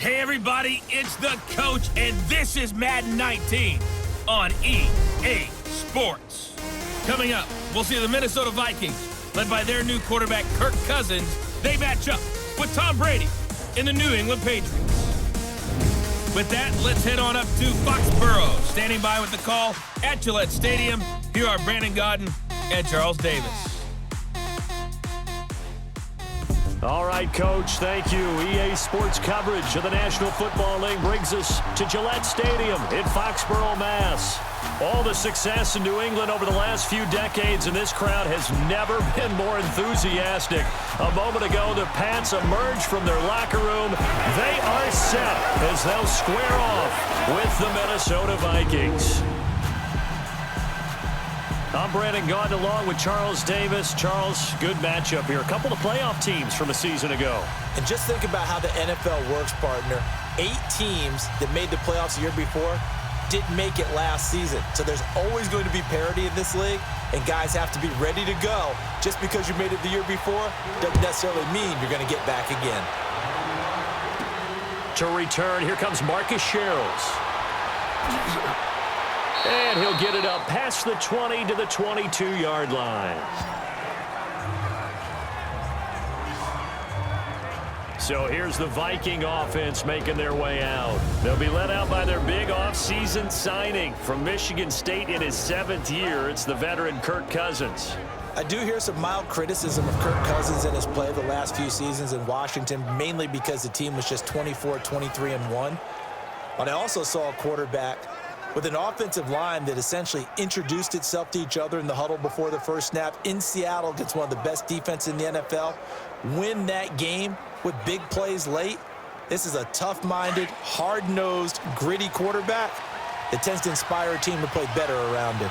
Hey everybody, it's the coach, and this is Madden 19 on EA Sports. Coming up, we'll see the Minnesota Vikings, led by their new quarterback Kirk Cousins. They match up with Tom Brady in the New England Patriots. With that, let's head on up to Foxborough. Standing by with the call at Gillette Stadium, here are Brandon Gaudin and Charles Davis. All right, Coach, thank you. EA Sports coverage of the National Football League brings us to Gillette Stadium in Foxborough, Mass. All the success in New England over the last few decades, and this crowd has never been more enthusiastic. A moment ago, the Pats emerged from their locker room. They are set as they'll square off with the Minnesota Vikings. I'm Brandon Gaudin along with Charles Davis. Charles, good matchup here. A couple of playoff teams from a season ago. And just think about how the NFL works, partner. 8 teams that made the playoffs the year before didn't make it last season. So there's always going to be parity in this league, and guys have to be ready to go. Just because you made it the year before doesn't necessarily mean you're going to get back again. To return, here comes Marcus Sherrills. And he'll get it up past the 20 to the 22-yard line. So here's the Viking offense making their way out. They'll be led out by their big offseason signing from Michigan State in his 7th year. It's the veteran Kirk Cousins. I do hear some mild criticism of Kirk Cousins in his play the last few seasons in Washington, mainly because the team was just 24-23-1. But I also saw a quarterback with an offensive line that essentially introduced itself to each other in the huddle before the first snap in Seattle against one of the best defenses in the NFL. Win that game with big plays late. This is a tough-minded, hard-nosed, gritty quarterback that tends to inspire a team to play better around him.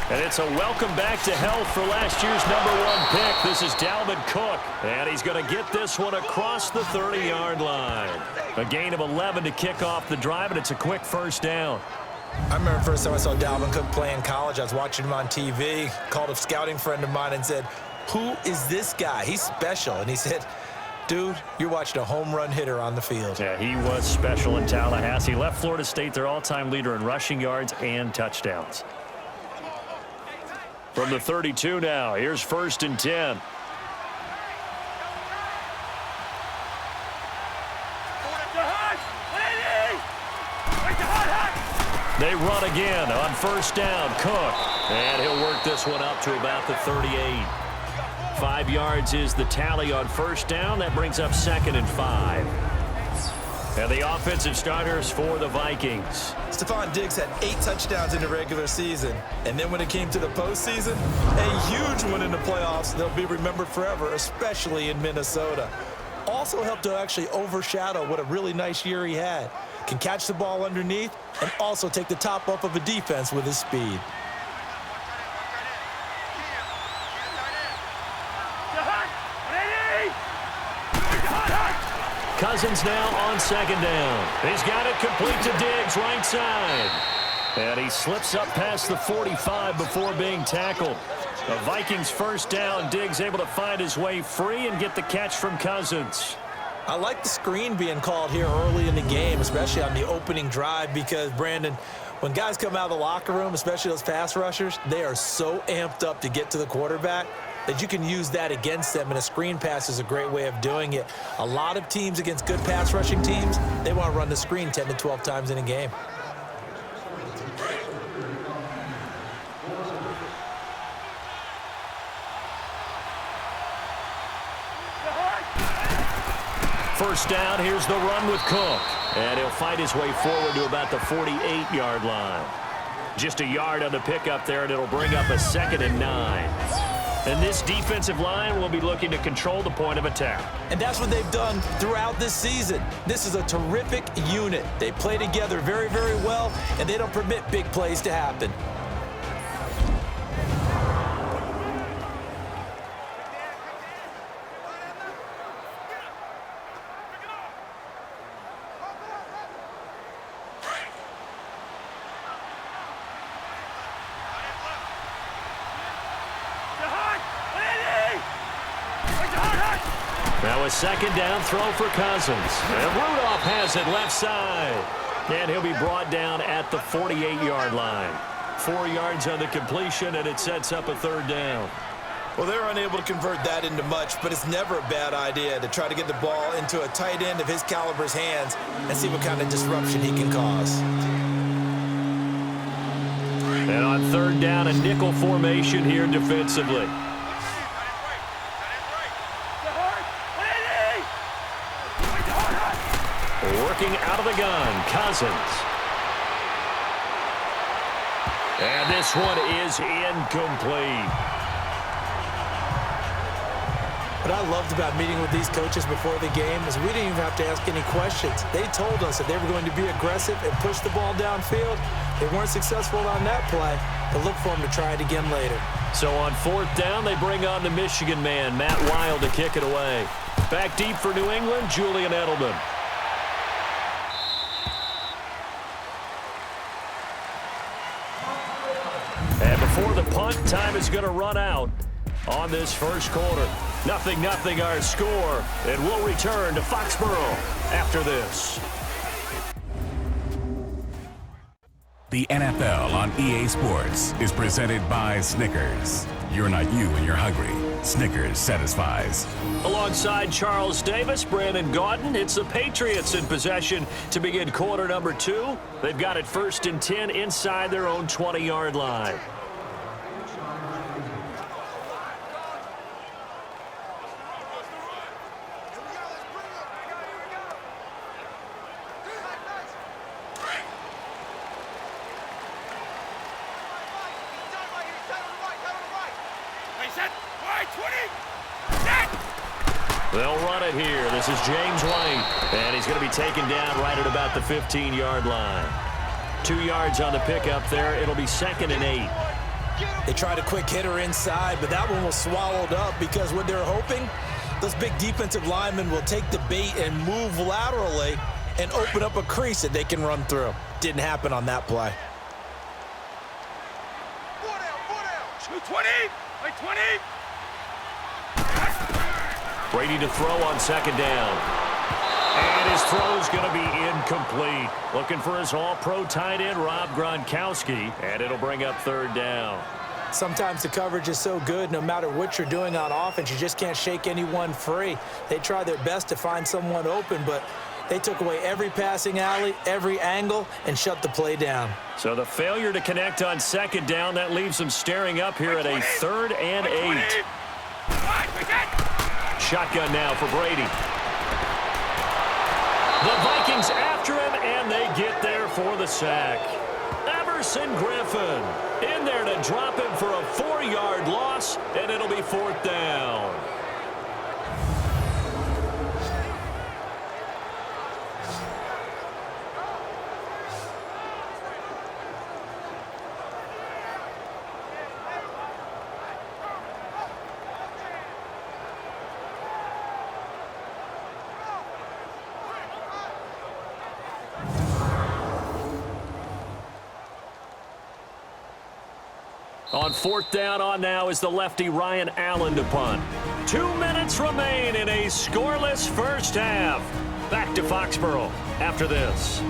And it's a welcome back to health for last year's #1 pick. This is Dalvin Cook, and he's going to get this one across the 30-yard line. A gain of 11 to kick off the drive, and it's a quick first down. I remember the first time I saw Dalvin Cook play in college. I was watching him on TV, called a scouting friend of mine and said, "Who is this guy? He's special." And he said, "Dude, you're watching a home run hitter on the field." Yeah, he was special in Tallahassee. He left Florida State their all-time leader in rushing yards and touchdowns. From the 32 now, here's 1st and 10. They run again on 1st down. Cook, and he'll work this one up to about the 38. 5 yards is the tally on 1st down. That brings up 2nd and 5. And the offensive starters for the Vikings. Stephon Diggs had 8 touchdowns in the regular season. And then when it came to the postseason, a huge one in the playoffs. They'll be remembered forever, especially in Minnesota. Also helped to actually overshadow what a really nice year he had. Can catch the ball underneath and also take the top off of a defense with his speed. Cousins now on 2nd down. He's got it complete to Diggs, right side. And he slips up past the 45 before being tackled. A Vikings 1st down. Diggs able to find his way free and get the catch from Cousins. I like the screen being called here early in the game, especially on the opening drive, because, Brandon, when guys come out of the locker room, especially those pass rushers, they are so amped up to get to the quarterback that you can use that against them, and a screen pass is a great way of doing it. A lot of teams against good pass rushing teams, they want to run the screen 10 to 12 times in a game. First down, here's the run with Cook. And he'll fight his way forward to about the 48-yard line. Just a yard on the pickup there, and it'll bring up a 2nd and 9. And this defensive line will be looking to control the point of attack. And that's what they've done throughout this season. This is a terrific unit. They play together very, very well, and they don't permit big plays to happen. Now a second down throw for Cousins. And Rudolph has it left side. And he'll be brought down at the 48-yard line. 4 yards on the completion, and it sets up a third down. Well, they're unable to convert that into much, but it's never a bad idea to try to get the ball into a tight end of his caliber's hands and see what kind of disruption he can cause. And on third down, a nickel formation here defensively. Working out of the gun, Cousins. And this one is incomplete. What I loved about meeting with these coaches before the game is we didn't even have to ask any questions. They told us that they were going to be aggressive and push the ball downfield. They weren't successful on that play, but look for them to try it again later. So on fourth down, they bring on the Michigan man, Matt Wild, to kick it away. Back deep for New England, Julian Edelman. And before the punt, time is going to run out on this first quarter. 0-0 our score, and we'll return to Foxborough after this. The NFL on EA Sports is presented by Snickers. You're not you when you're hungry. Snickers satisfies. Alongside Charles Davis, Brandon Gaudin, it's the Patriots in possession to begin quarter number 2. They've got it 1st and 10 inside their own 20-yard line. They'll run it here. This is James White, and he's going to be taken down right at about the 15-yard line. 2 yards on the pickup there. It'll be 2nd and 8. They tried a quick hitter inside, but that one was swallowed up because what they're hoping, those big defensive linemen will take the bait and move laterally and open up a crease that they can run through. Didn't happen on that play. 220, like 20. Brady to throw on 2nd down. And his throw's going to be incomplete. Looking for his all-pro tight end, Rob Gronkowski, and it'll bring up 3rd down. Sometimes the coverage is so good, no matter what you're doing on offense, you just can't shake anyone free. They try their best to find someone open, but they took away every passing alley, every angle, and shut the play down. So the failure to connect on 2nd down, that leaves them staring up here at a 3rd and 8. Shotgun now for Brady. The Vikings after him, and they get there for the sack. Everson Griffin in there to drop him for a 4-yard loss, and it'll be 4th down. On 4th down on now is the lefty Ryan Allen to punt. 2 minutes remain in a scoreless first half. Back to Foxborough after this.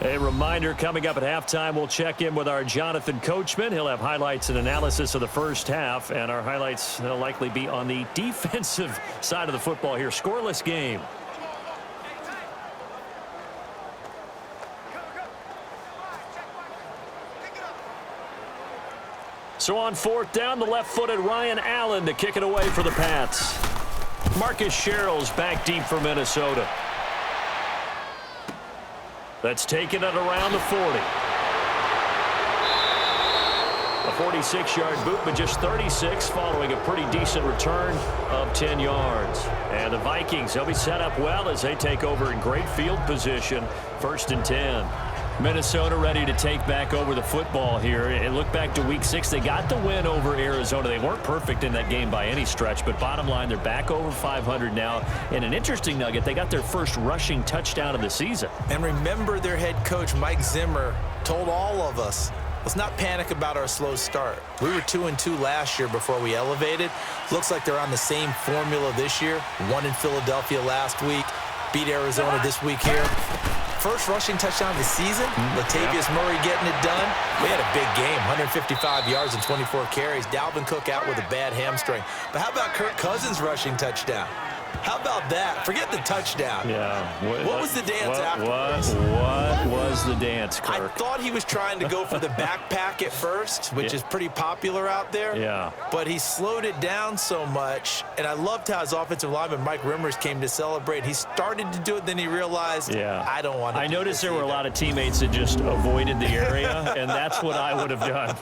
A reminder, coming up at halftime, we'll check in with our Jonathan Coachman. He'll have highlights and analysis of the first half, and our highlights will likely be on the defensive side of the football here. Scoreless game. So on 4th down, the left-footed Ryan Allen to kick it away for the Pats. Marcus Sherrill's back deep for Minnesota. That's taken it around the 40. A 46-yard boot, but just 36 following a pretty decent return of 10 yards. And the Vikings, they'll be set up well as they take over in great field position. 1st and 10. Minnesota ready to take back over the football here. And look back to Week 6. They got the win over Arizona. They weren't perfect in that game by any stretch, but bottom line, they're back over 500 now. And an interesting nugget, they got their first rushing touchdown of the season. And remember, their head coach, Mike Zimmer, told all of us Let's not panic about our slow start. We were 2-2 last year before we elevated. Looks like they're on the same formula this year. Won in Philadelphia last week, beat Arizona this week here. First rushing touchdown of the season. Latavius Murray getting it done. We had a big game, 155 yards and 24 carries. Dalvin Cook out with a bad hamstring. But how about Kirk Cousins' rushing touchdown? How about that? Forget the touchdown. Yeah. What was the dance afterwards? What was the dance, Kirk? I thought he was trying to go for the backpack at first, which is pretty popular out there. Yeah. But he slowed it down so much, and I loved how his offensive lineman, Mike Rimmers, came to celebrate. He started to do it, then he realized, I don't want to. I noticed there were a lot of teammates that just avoided the area, and that's what I would have done.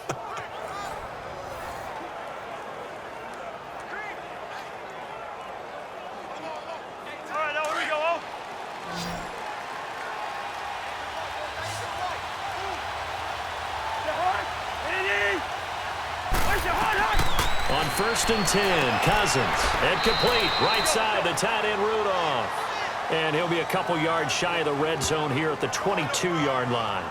On 1st and 10, Cousins. Incomplete. Right side, the tight end Rudolph. And he'll be a couple yards shy of the red zone here at the 22-yard line.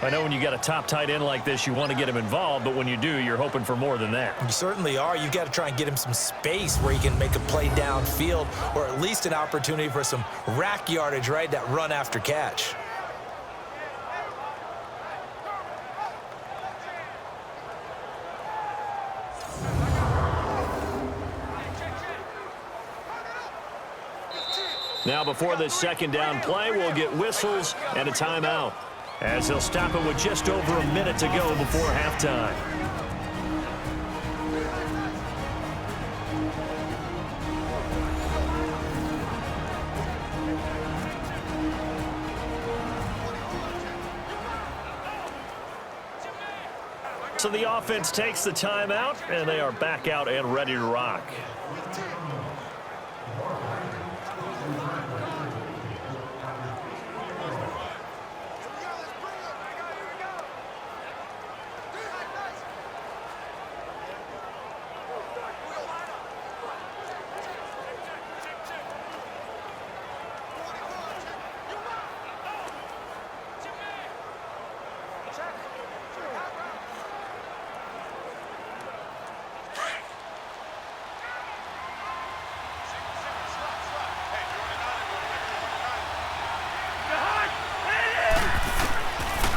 I know when you got a top tight end like this, you want to get him involved, but when you do, you're hoping for more than that. You certainly are. You've got to try and get him some space where he can make a play downfield, or at least an opportunity for some rack yardage, right? That run after catch. Now before this second down play, we'll get whistles and a timeout, as he'll stop it with just over a minute to go before halftime. So the offense takes the timeout, and they are back out and ready to rock.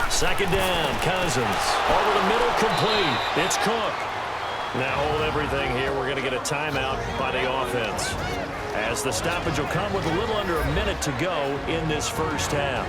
Second down, Cousins. Over the middle, complete. It's Cook. Now hold everything here. We're going to get a timeout by the offense, as the stoppage will come with a little under a minute to go in this first half.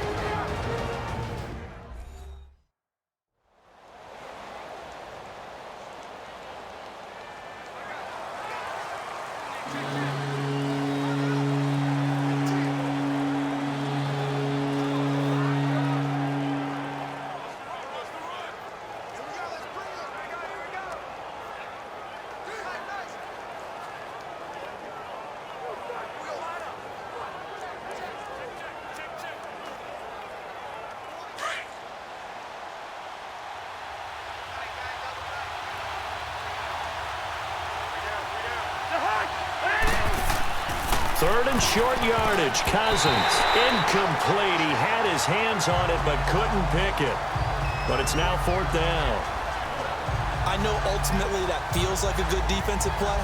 Third and short yardage. Cousins. Incomplete. He had his hands on it but couldn't pick it. But it's now 4th down. I know ultimately that feels like a good defensive play,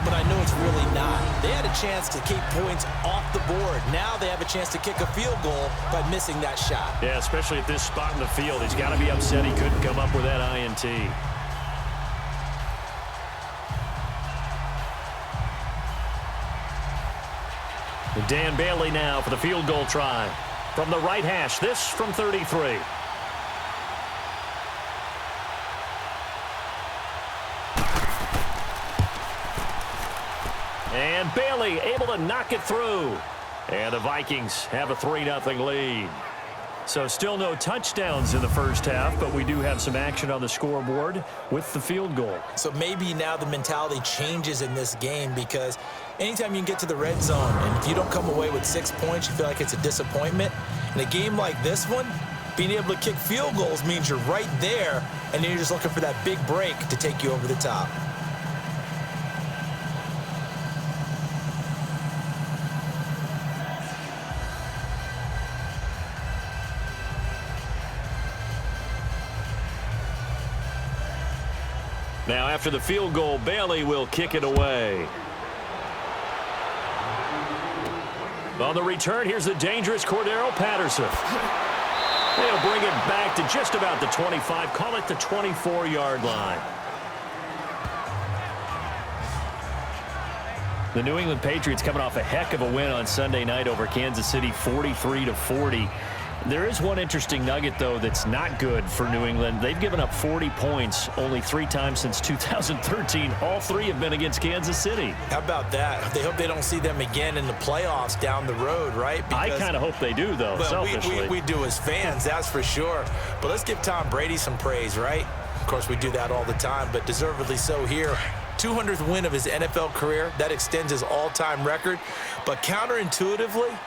but I know it's really not. They had a chance to keep points off the board. Now they have a chance to kick a field goal by missing that shot. Yeah, especially at this spot in the field. He's got to be upset he couldn't come up with that INT. Dan Bailey now for the field goal try. From the right hash, this from 33. And Bailey able to knock it through. And the Vikings have a 3-0 lead. So still no touchdowns in the first half, but we do have some action on the scoreboard with the field goal. So maybe now the mentality changes in this game, because anytime you can get to the red zone and if you don't come away with 6 points, you feel like it's a disappointment. In a game like this one, being able to kick field goals means you're right there, and then you're just looking for that big break to take you over the top. Now after the field goal, Bailey will kick it away. On the return, here's the dangerous Cordero Patterson. They'll bring it back to just about the 25. Call it the 24-yard line. The New England Patriots coming off a heck of a win on Sunday night over Kansas City, 43-40. There is one interesting nugget, though, that's not good for New England. They've given up 40 points only 3 times since 2013. All 3 have been against Kansas City. How about that? They hope they don't see them again in the playoffs down the road, right? Because, I kind of hope they do, though, well, selfishly. We do as fans, that's for sure. But let's give Tom Brady some praise, right? Of course, we do that all the time, but deservedly so here. 200th win of his NFL career. That extends his all-time record. But counterintuitively,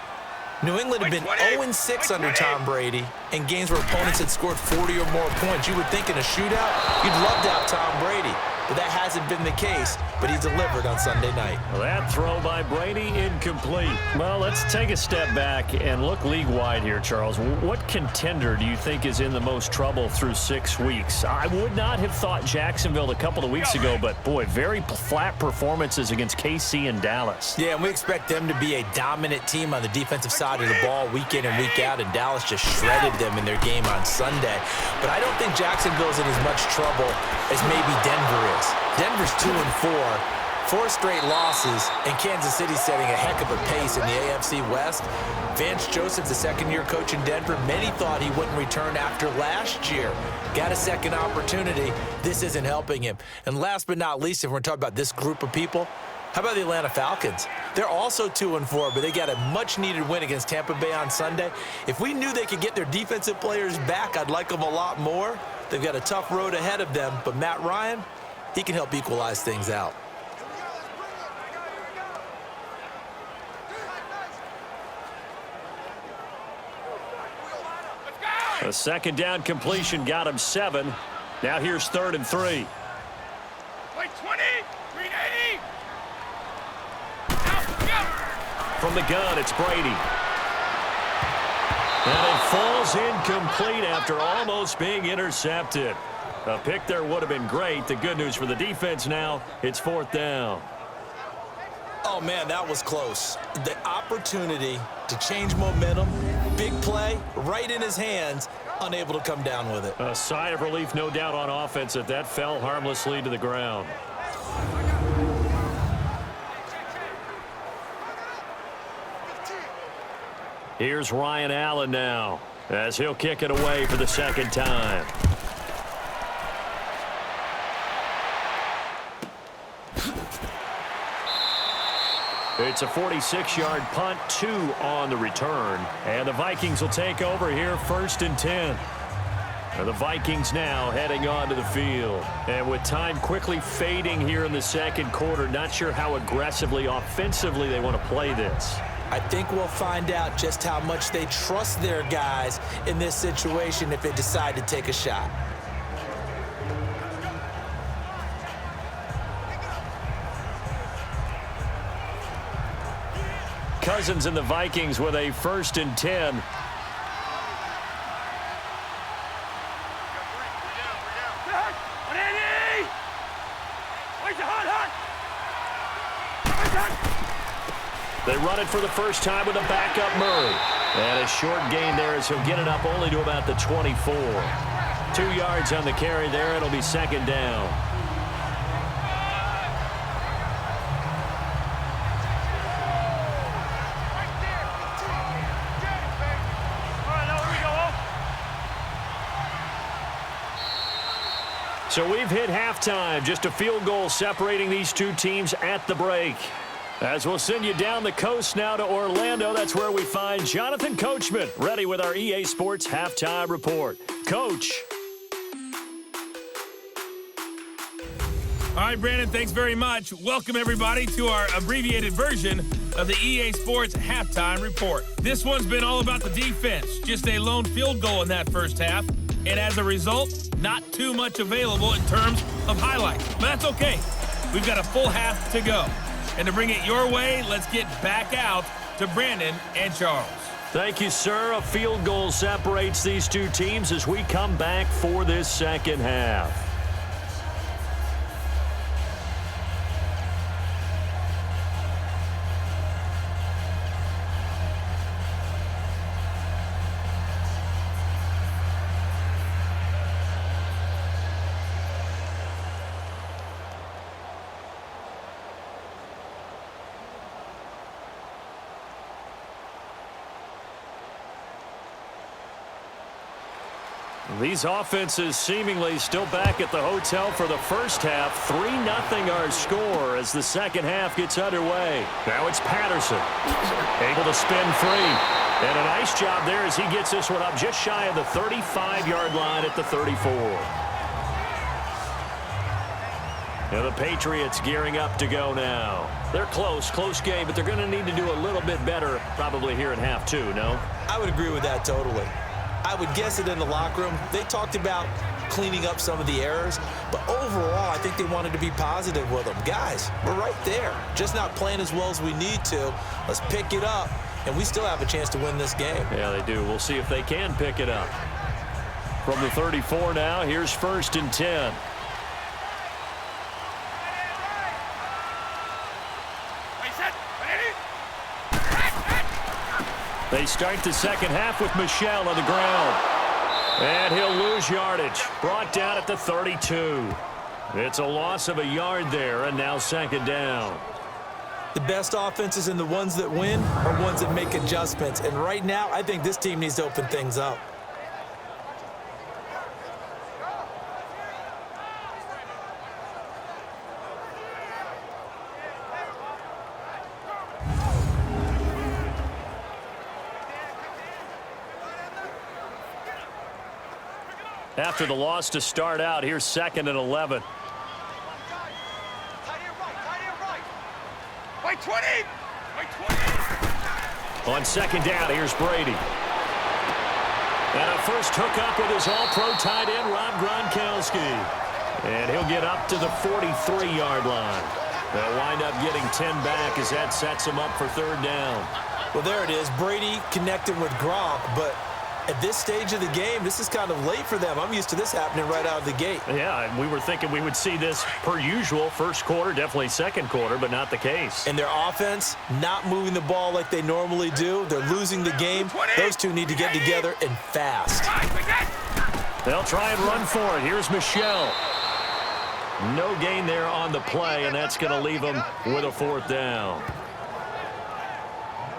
New England had been 0-6 under Tom Brady in games where opponents had scored 40 or more points. You would think in a shootout, you'd love to have Tom Brady, but that hasn't been the case. But he delivered on Sunday night. Well, that throw by Brady, incomplete. Well, let's take a step back and look league-wide here, Charles. What contender do you think is in the most trouble through 6 weeks? I would not have thought Jacksonville a couple of weeks ago, but, boy, very flat performances against KC and Dallas. Yeah, and we expect them to be a dominant team on the defensive side of the ball week in and week out, and Dallas just shredded them in their game on Sunday. But I don't think Jacksonville's in as much trouble as maybe Denver is. Denver's 2-4. 4 straight losses, and Kansas City setting a heck of a pace in the AFC West. Vance Joseph's a second-year coach in Denver. Many thought he wouldn't return after last year. Got a second opportunity. This isn't helping him. And last but not least, if we're talking about this group of people, how about the Atlanta Falcons? They're also 2-4, but they got a much-needed win against Tampa Bay on Sunday. If we knew they could get their defensive players back, I'd like them a lot more. They've got a tough road ahead of them, but Matt Ryan, he can help equalize things out. A second down completion got him 7. Now here's 3rd and 3. Wait, 20, 380. From the gun, it's Brady. And it falls incomplete after almost being intercepted. A pick there would have been great. The good news for the defense now, it's 4th down. Oh, man, that was close. The opportunity to change momentum, big play, right in his hands, unable to come down with it. A sigh of relief, no doubt, on offense that fell harmlessly to the ground. Here's Ryan Allen now, as he'll kick it away for the 2nd time. It's a 46-yard punt, 2 on the return. And the Vikings will take over here, 1st and 10. And the Vikings now heading onto the field. And with time quickly fading here in the 2nd quarter, not sure how aggressively, offensively they want to play this. I think we'll find out just how much they trust their guys in this situation if they decide to take a shot. Cousins and the Vikings with a 1st and 10. They run it for the first time with a backup Murray. And a short gain there as he'll get it up only to about the 24. 2 yards on the carry there. It'll be 2nd down. So we've hit halftime. Just a field goal separating these 2 teams at the break. As we'll send you down the coast now to Orlando, that's where we find Jonathan Coachman, ready with our EA Sports Halftime Report. Coach. All right, Brandon, thanks very much. Welcome, everybody, to our abbreviated version of the EA Sports Halftime Report. This one's been all about the defense. Just a lone field goal in that first half. And as a result, not too much available in terms of highlights. But that's okay. We've got a full half to go. And to bring it your way, let's get back out to Brandon and Charles. Thank you, sir. A field goal separates these 2 teams as we come back for this 2nd half. These offenses seemingly still back at the hotel for the first half. 3-0 our score as the second half gets underway. Now it's Patterson. Able to spin free. And a nice job there as he gets this one up just shy of the 35-yard line at the 34. Now the Patriots gearing up to go now. They're close game, but they're going to need to do a little bit better probably here in half two, no? I would agree with that totally. I would guess it in the locker room. They talked about cleaning up some of the errors, but overall, I think they wanted to be positive with them. Guys, we're right there. Just not playing as well as we need to. Let's pick it up, and we still have a chance to win this game. Yeah, they do. We'll see if they can pick it up. From the 34 now, here's 1st and 10. They start the second half with Michel on the ground. And he'll lose yardage. Brought down at the 32. It's a loss of a yard there, and now second down. The best offenses and the ones that win are ones that make adjustments. And right now, I think this team needs to open things up. After the loss to start out, here's 2nd and 11. Wait, 20! On second down, here's Brady. And a first hookup with his all-pro tight end, Rob Gronkowski. And he'll get up to the 43-yard line. They'll wind up getting 10 back as that sets him up for third down. Well, there it is. Brady connected with Gronk, but at this stage of the game, this is kind of late for them. I'm used to this happening right out of the gate. Yeah, and we were thinking we would see this per usual. First quarter, definitely second quarter, but not the case. And their offense not moving the ball like they normally do. They're losing the game. Those two need to get together and fast. They'll try and run for it. Here's Michel. No gain there on the play, and that's going to leave them with a fourth down.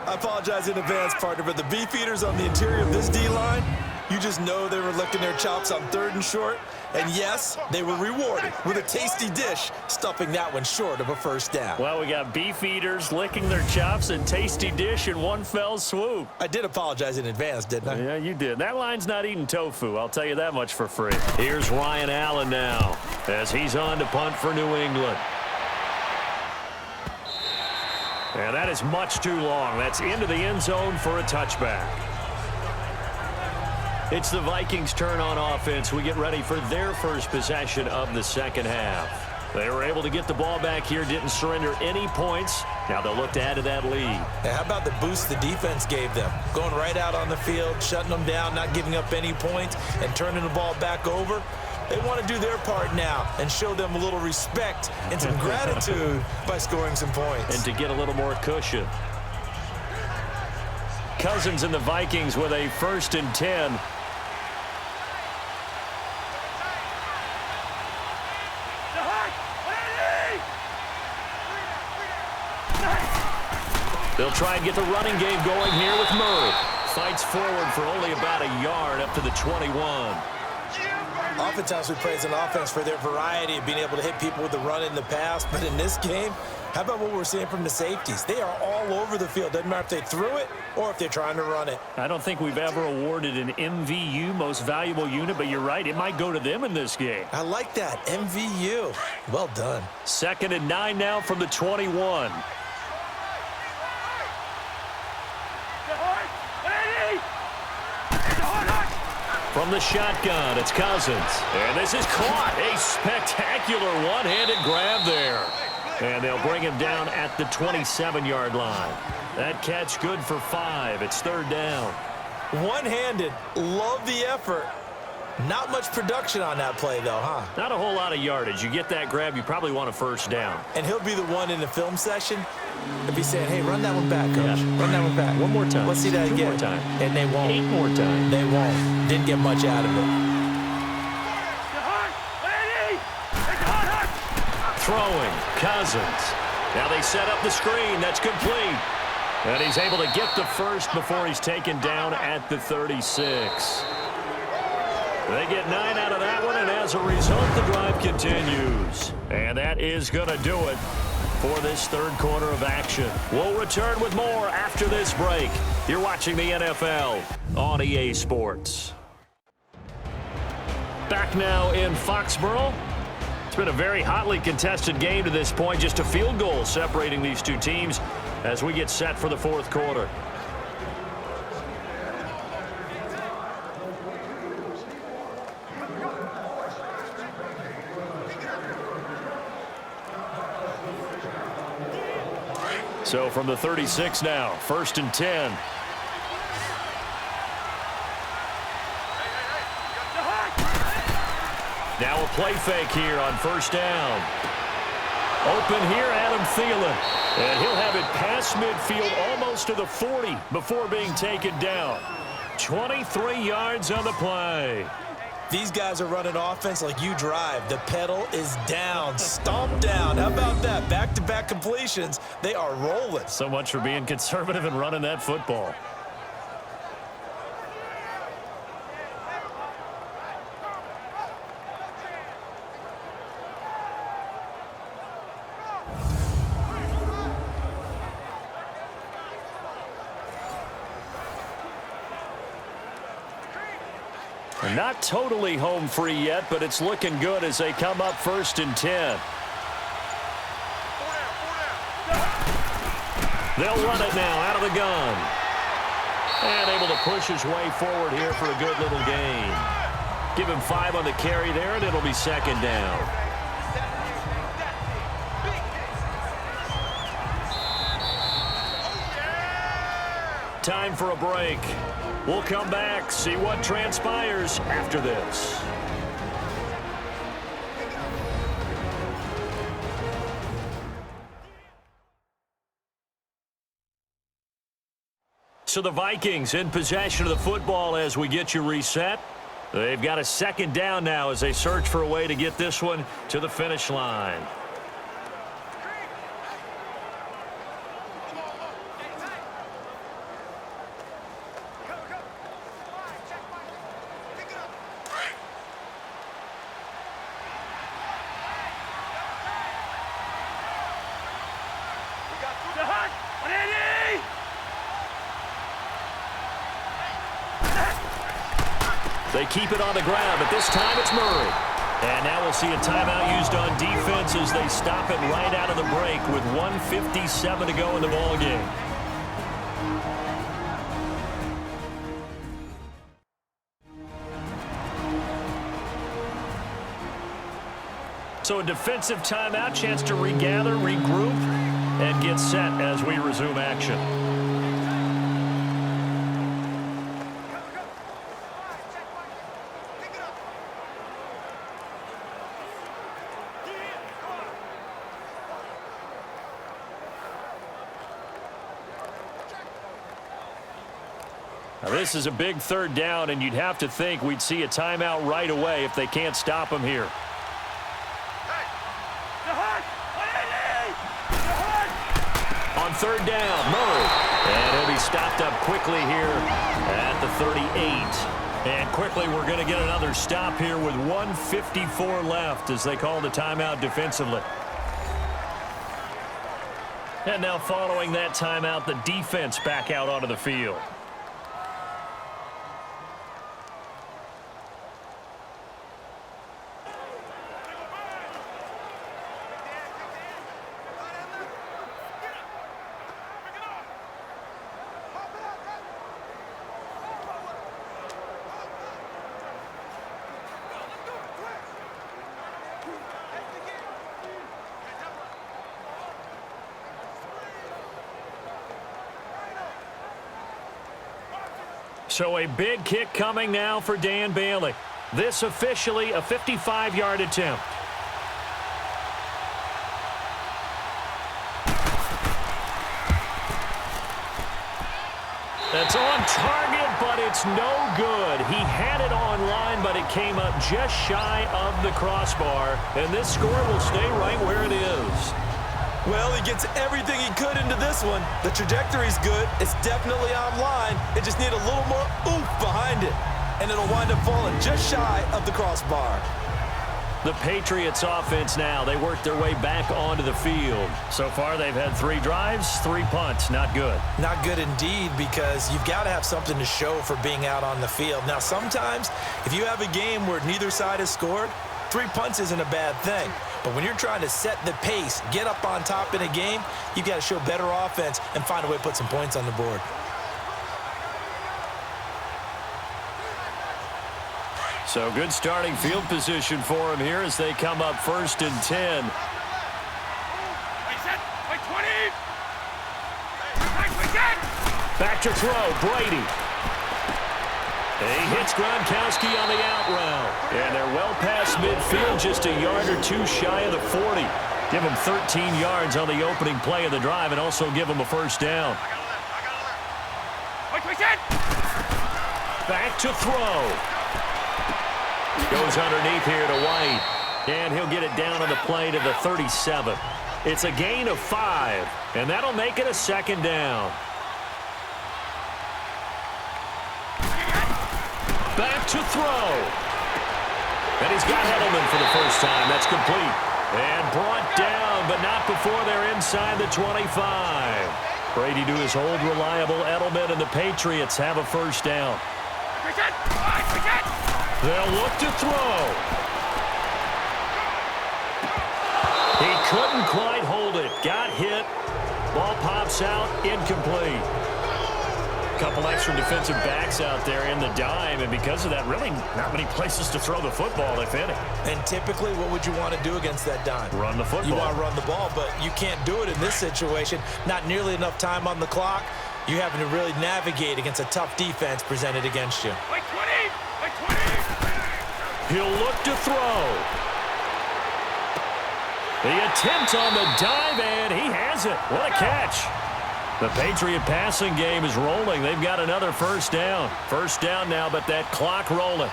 I apologize in advance, partner, but the beef eaters on the interior of this D-line, you just know they were licking their chops on 3rd and short. And yes, they were rewarded with a tasty dish, stuffing that one short of a first down. Well, we got beef eaters licking their chops and tasty dish in one fell swoop. I did apologize in advance, didn't I? Yeah, you did. That line's not eating tofu. I'll tell you that much for free. Here's Ryan Allen now as he's on to punt for New England. And that is much too long. That's into the end zone for a touchback. It's the Vikings' turn on offense. We get ready for their first possession of the second half. They were able to get the ball back here, didn't surrender any points. Now they'll look to add to that lead. Yeah, how about the boost the defense gave them? Going right out on the field, shutting them down, not giving up any points, and turning the ball back over. They want to do their part now and show them a little respect and some gratitude by scoring some points. And to get a little more cushion. Cousins and the Vikings with a 1st and 10. They'll try and get the running game going here with Murray. Fights forward for only about a yard up to the 21. Oftentimes we praise an offense for their variety of being able to hit people with the run in the pass. But in this game, how about what we're seeing from the safeties? They are all over the field. Doesn't matter if they threw it or if they're trying to run it. I don't think we've ever awarded an MVU, most valuable unit, but you're right. It might go to them in this game. I like that. MVU. Well done. 2nd and 9 now from the 21. From the shotgun, it's Cousins. And this is caught. A spectacular one-handed grab there. And they'll bring him down at the 27-yard line. That catch good for 5. It's third down. One-handed. Love the effort. Not much production on that play, though, huh? Not a whole lot of yardage. You get that grab, you probably want a first down. And he'll be the one in the film session to be saying, hey, run that one back, coach. Yeah. Run that one back. One more time. Let's see that again. 2 more time. And they won't. 8 more times. They won't. Didn't get much out of it. Throwing, Cousins. Now they set up the screen. That's complete. And he's able to get the first before he's taken down at the 36. They get 9 out of that one, and as a result, the drive continues. And that is going to do it for this third quarter of action. We'll return with more after this break. You're watching the NFL on EA Sports. Back now in Foxborough. It's been a very hotly contested game to this point. Just a field goal separating these two teams as we get set for the fourth quarter. So from the 36 now, 1st and 10. Now a play fake here on 1st down. Open here, Adam Thielen. And he'll have it past midfield almost to the 40 before being taken down. 23 yards on the play. These guys are running offense like you drive. The pedal is down, stomp down. How about that? Back-to-back completions. They are rolling. So much for being conservative and running that football. Not totally home free yet, but it's looking good as they come up 1st and 10. They'll run it now out of the gun. And able to push his way forward here for a good little gain. Give him 5 on the carry there, and it'll be 2nd down. Time for a break. We'll come back, see what transpires after this. So the Vikings in possession of the football as we get you reset. They've got a 2nd down now as they search for a way to get this one to the finish line. They keep it on the ground, but this time it's Murray. And now we'll see a timeout used on defense as they stop it right out of the break with 1:57 to go in the ballgame. So a defensive timeout, chance to regather, regroup, and get set as we resume action. Now this is a big 3rd down, and you'd have to think we'd see a timeout right away if they can't stop him here. On 3rd down, Murray. And he'll be stopped up quickly here at the 38. And quickly we're going to get another stop here with 1:54 left as they call the timeout defensively. And now following that timeout, the defense back out onto the field. So a big kick coming now for Dan Bailey. This officially a 55-yard attempt. That's on target, but it's no good. He had it on line, but it came up just shy of the crossbar. And this score will stay right where it is. Well, he gets everything he could into this one. The trajectory's good. It's definitely on line. It just needs a little more oomph behind it. and it'll wind up falling just shy of the crossbar. The Patriots offense now, they work their way back onto the field. So far, they've had 3 drives, 3 punts. Not good. Not good indeed, because you've got to have something to show for being out on the field. Now, sometimes, if you have a game where neither side has scored, 3 punts isn't a bad thing. But when you're trying to set the pace, get up on top in a game, you've got to show better offense and find a way to put some points on the board. So good starting field position for him here as they come up 1st and 10. Back to throw, Brady. He hits Gronkowski on the out route. And they're well past midfield, just a yard or 2 shy of the 40. Give him 13 yards on the opening play of the drive and also give him a 1st down. Back to throw. Goes underneath here to White. And he'll get it down on the play to the 37. It's a gain of 5, and that'll make it a 2nd down. Back to throw. And he's got Edelman for the first time. That's complete. And brought down, but not before they're inside the 25. Brady to his old reliable Edelman, and the Patriots have a 1st down. They'll look to throw. He couldn't quite hold it. Got hit. Ball pops out. Incomplete. A couple extra defensive backs out there in the dime, and because of that, really not many places to throw the football, if any. And typically, what would you want to do against that dime? Run the football. You want to run the ball, but you can't do it in this situation. Not nearly enough time on the clock. You're having to really navigate against a tough defense presented against you. He'll look to throw. The attempt on the dive, and he has it. What a catch. The Patriot passing game is rolling. They've got another 1st down. 1st down now, but that clock rolling.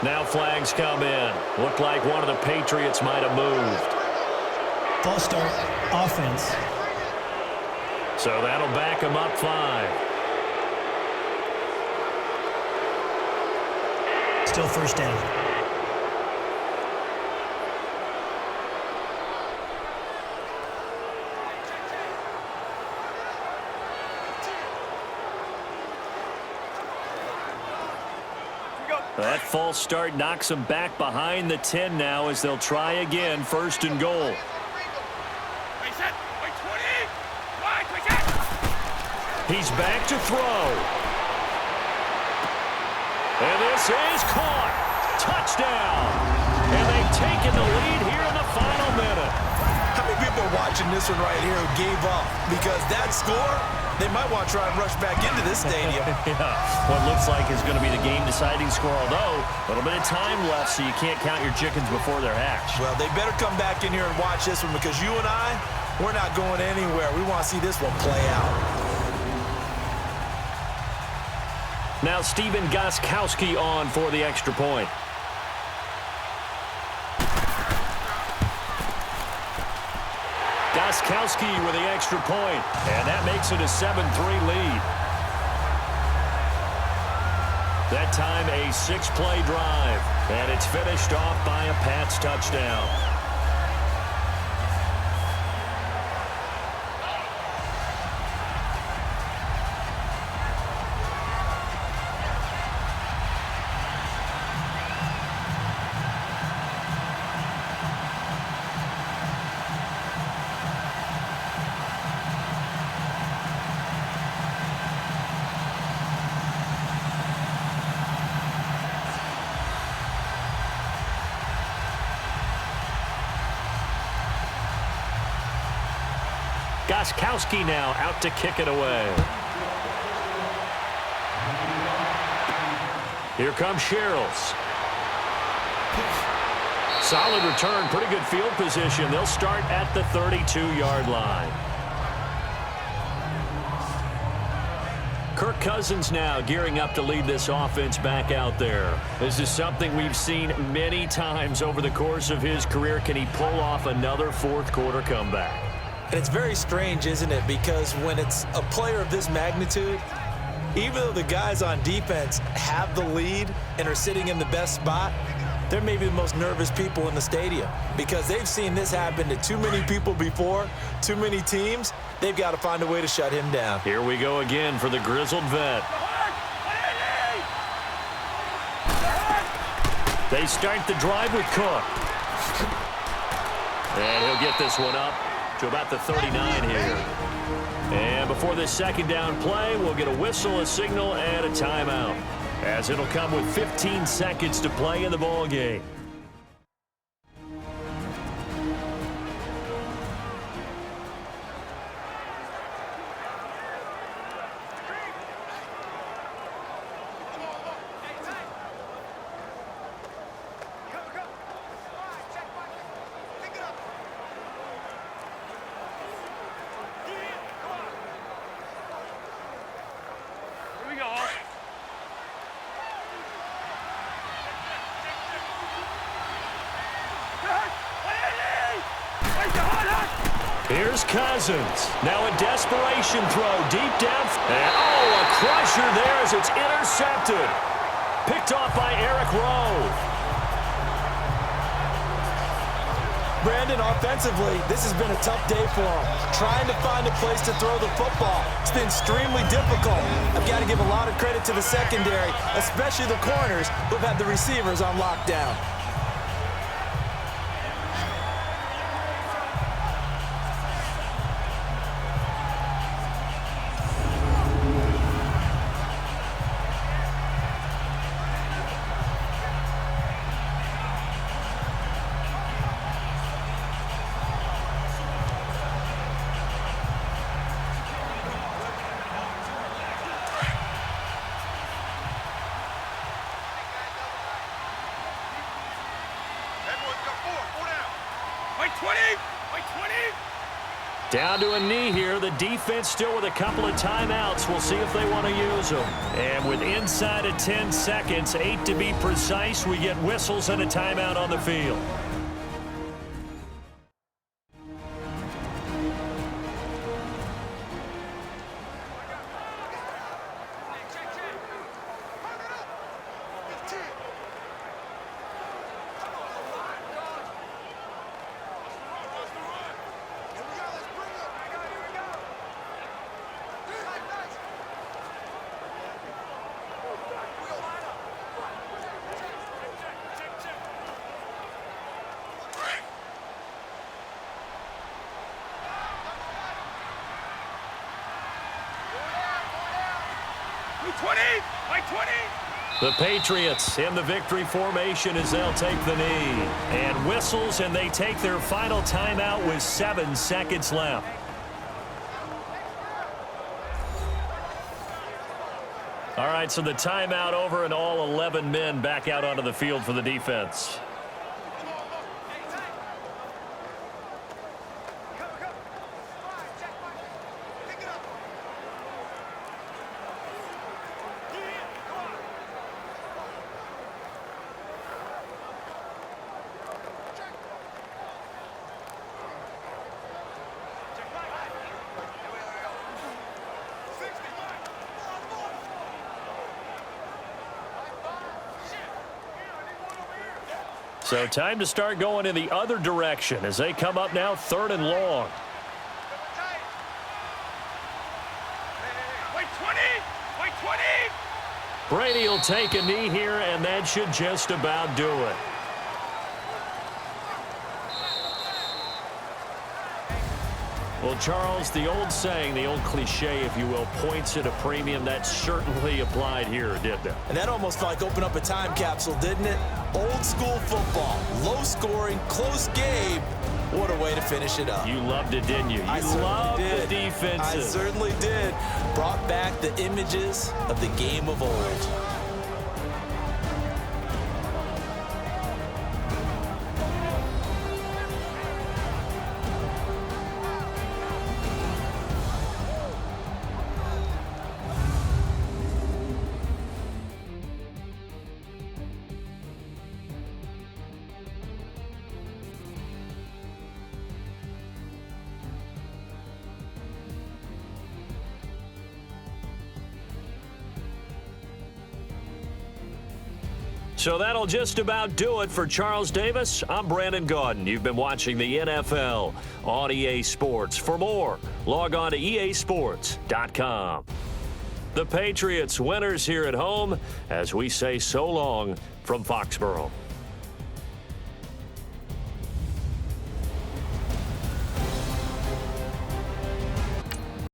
Now flags come in. Looked like one of the Patriots might have moved. False start, offense. So that'll back them up 5. Still 1st down. That false start knocks them back behind the 10 now as they'll try again. 1st and goal. He's back to throw. And this is caught. Touchdown. And they've taken the lead here in the final minute. How many people are watching this one right here who gave up? Because that score, they might want to try and rush back into this stadium. Yeah, what looks like is going to be the game-deciding score, although a little bit of time left, so you can't count your chickens before they're hatched. Well, they better come back in here and watch this one, because you and I, we're not going anywhere. We want to see this one play out. Now Stephen Gostkowski on for the extra point. Gostkowski with the extra point, and that makes it a 7-3 lead. That time a 6-play drive, and it's finished off by a Pats touchdown. Gostkowski now out to kick it away. Here comes Sherrills. Solid return, pretty good field position. They'll start at the 32-yard line. Kirk Cousins now gearing up to lead this offense back out there. This is something we've seen many times over the course of his career. Can he pull off another fourth-quarter comeback? And it's very strange, isn't it? Because when it's a player of this magnitude, Even though the guys on defense have the lead and are sitting in the best spot, they're maybe the most nervous people in the stadium because they've seen this happen to too many people before, too many teams. They've got to find a way to shut him down. Here we go again for the grizzled vet. They start the drive with Cook. And he'll get this one up to about the 39 here. And before this second down play, we'll get a whistle, a signal, and a timeout, as it'll come with 15 seconds to play in the ball game. Here's Cousins. Now a desperation throw deep depth. And a crusher there as it's intercepted. Picked off by Eric Rowe. Brandon, offensively, this has been a tough day for him. Trying to find a place to throw the football. It's been extremely difficult. I've got to give a lot of credit to the secondary, especially the corners who've had the receivers on lockdown. Down to a knee here. The defense still with a couple of timeouts. We'll see if they want to use them. And with inside of 10 seconds, 8 to be precise, we get whistles and a timeout on the field. The Patriots in the victory formation as they'll take the knee. And whistles, and they take their final timeout with 7 seconds left. All right, so the timeout over and all 11 men back out onto the field for the defense. So time to start going in the other direction as they come up now 3rd and long. Brady will take a knee here, and that should just about do it. Well, Charles, the old saying, the old cliche, if you will, points at a premium, that certainly applied here, didn't it? And that almost felt like open up a time capsule, didn't it? Old school football, low scoring, close game. What a way to finish it up. You loved it, didn't you? You loved the defenses. I certainly did. Brought back the images of the game of old. So that'll just about do it for Charles Davis. I'm Brandon Gaudin. You've been watching the NFL on EA Sports. For more, log on to easports.com. The Patriots winners here at home as we say so long from Foxborough.